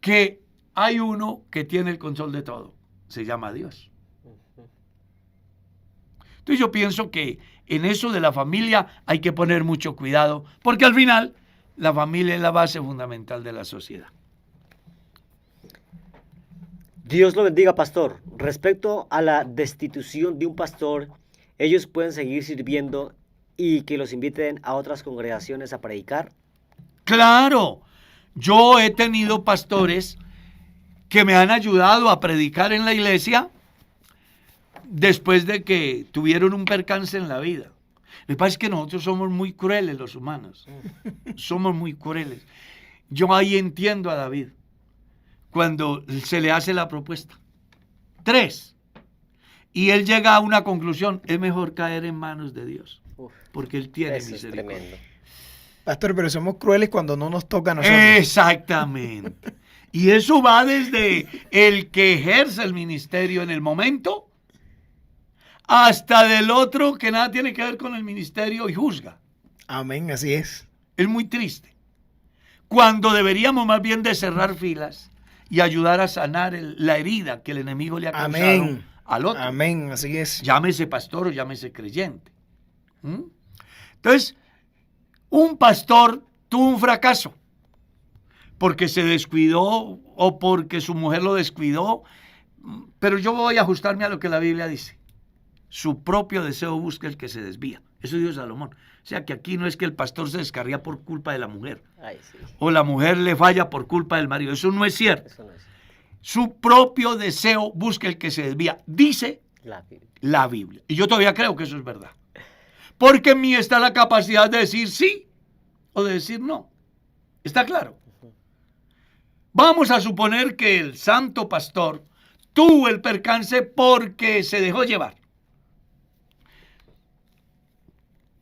que hay uno que tiene el control de todo. Se llama Dios. Entonces yo pienso que en eso de la familia hay que poner mucho cuidado, porque al final la familia es la base fundamental de la sociedad. Dios lo bendiga, pastor. Respecto a la destitución de un pastor, ellos pueden seguir sirviendo y que los inviten a otras congregaciones a predicar. Claro, yo he tenido pastores que me han ayudado a predicar en la iglesia después de que tuvieron un percance en la vida. Lo que pasa es que nosotros somos muy crueles los humanos. Somos muy crueles. Yo ahí entiendo a David cuando se le hace la propuesta. 3. Y él llega a una conclusión. Es mejor caer en manos de Dios. Porque él tiene misericordia. Tremendo. Pastor, pero somos crueles cuando no nos toca a nosotros. Exactamente. Y eso va desde el que ejerce el ministerio en el momento hasta del otro que nada tiene que ver con el ministerio y juzga. Amén, así es. Es muy triste. Cuando deberíamos más bien de cerrar filas y ayudar a sanar la herida que el enemigo le ha causado Amén. al otro. Amén, así es. Llámese pastor o llámese creyente. Entonces, un pastor tuvo un fracaso porque se descuidó o porque su mujer lo descuidó, pero yo voy a ajustarme a lo que la Biblia dice. Su propio deseo busca el que se desvía. Eso dijo Salomón. O sea que aquí no es que el pastor se descarría por culpa de la mujer. Ay, sí. O la mujer le falla por culpa del marido. Eso no es cierto. Eso no es Su propio deseo busca el que se desvía. Dice la Biblia. la Biblia. Y yo todavía creo que eso es verdad. Porque en mí está la capacidad de decir sí o de decir no. ¿Está claro? Vamos a suponer que el santo pastor tuvo el percance porque se dejó llevar.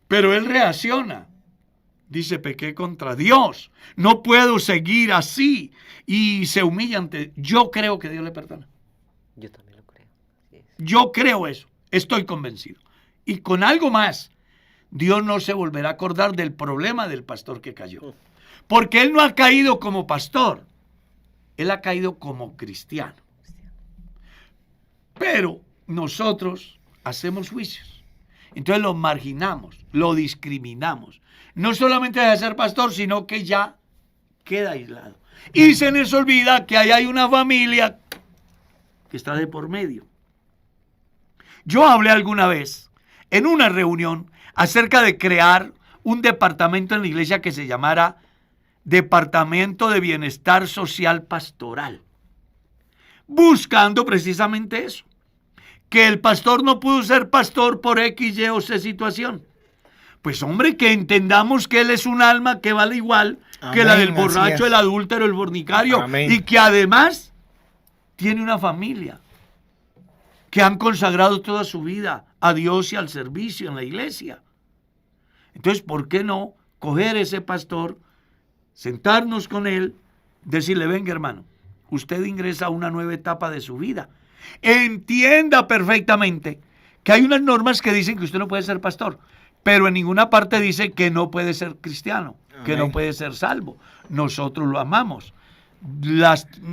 Pero él reacciona. Dice, pequé contra Dios. No puedo seguir así. Y se humilla ante... Yo creo que Dios le perdona. Yo también lo creo. Sí, sí. Yo creo eso. Estoy convencido. Y con algo más, Dios no se volverá a acordar del problema del pastor que cayó. Porque él no ha caído como pastor. Él ha caído como cristiano. Pero nosotros hacemos juicios. Entonces lo marginamos, lo discriminamos. No solamente deja de ser pastor, sino que ya queda aislado. Y se les olvida que ahí hay una familia que está de por medio. Yo hablé alguna vez en una reunión acerca de crear un departamento en la iglesia que se llamara Departamento de Bienestar Social Pastoral, buscando precisamente eso, que el pastor no pudo ser pastor por X, Y o Z situación. Pues hombre, que entendamos que él es un alma que vale igual que la del borracho, el adúltero, el fornicario, Amén. y que además tiene una familia, que han consagrado toda su vida a Dios y al servicio en la iglesia. Entonces, ¿por qué no coger ese pastor, sentarnos con él, decirle, venga hermano, usted ingresa a una nueva etapa de su vida? Entienda perfectamente que hay unas normas que dicen que usted no puede ser pastor, pero en ninguna parte dice que no puede ser cristiano, que no puede ser salvo. Nosotros lo amamos.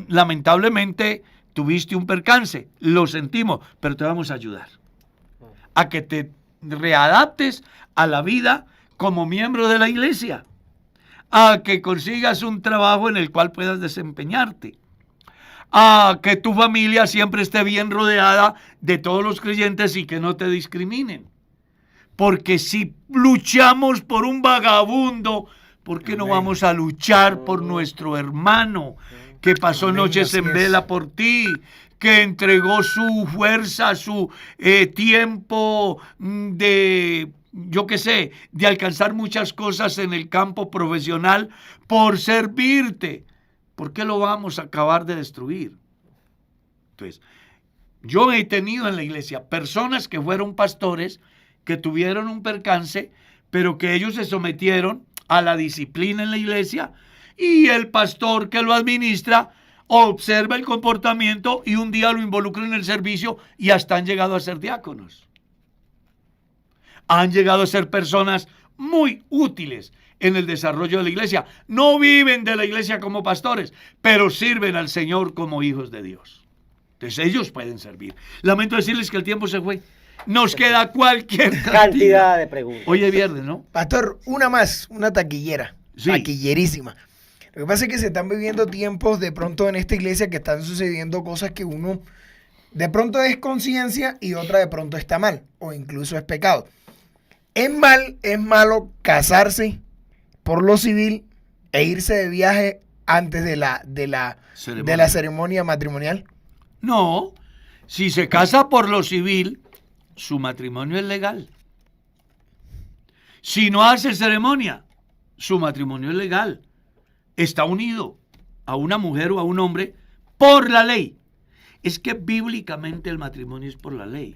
Lamentablemente tuviste un percance, lo sentimos, pero te vamos a ayudar a que te readaptes a la vida como miembro de la iglesia, a que consigas un trabajo en el cual puedas desempeñarte, a que tu familia siempre esté bien rodeada de todos los creyentes y que no te discriminen. Porque si luchamos por un vagabundo, ¿por qué no vamos a luchar por nuestro hermano que pasó noches en vela por ti, que entregó su fuerza, su tiempo de, yo qué sé, de alcanzar muchas cosas en el campo profesional por servirte? ¿Por qué lo vamos a acabar de destruir? Entonces, yo he tenido en la iglesia personas que fueron pastores, que tuvieron un percance, pero que ellos se sometieron a la disciplina en la iglesia, y el pastor que lo administra observa el comportamiento y un día lo involucra en el servicio y hasta han llegado a ser diáconos. Han llegado a ser personas muy útiles en el desarrollo de la iglesia. No viven de la iglesia como pastores, pero sirven al Señor como hijos de Dios. Entonces ellos pueden servir. Lamento decirles que el tiempo se fue. Nos queda cualquier cantidad de preguntas. Hoy es viernes, ¿no? Pastor, una más, una taquillera, Sí. taquillerísima. Lo que pasa es que se están viviendo tiempos de pronto en esta iglesia que están sucediendo cosas que uno de pronto es conciencia y otra de pronto está mal o incluso es pecado. Es malo casarse por lo civil e irse de viaje antes de la ceremonia matrimonial. No, si se casa por lo civil, su matrimonio es legal. Si no hace ceremonia, su matrimonio es legal. Está unido a una mujer o a un hombre por la ley. Es que bíblicamente el matrimonio es por la ley.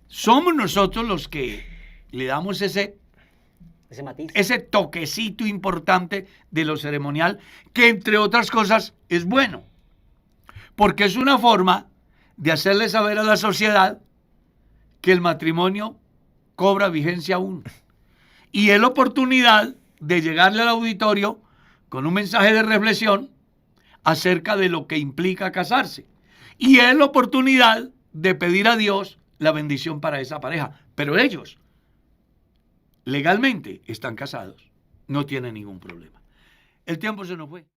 Somos nosotros los que le damos ese matiz, ese toquecito importante de lo ceremonial, que entre otras cosas es bueno, porque es una forma de hacerle saber a la sociedad que el matrimonio cobra vigencia aún, y es la oportunidad de llegarle al auditorio con un mensaje de reflexión acerca de lo que implica casarse, y es la oportunidad de pedir a Dios la bendición para esa pareja. Pero ellos legalmente están casados, no tienen ningún problema. El tiempo se nos fue.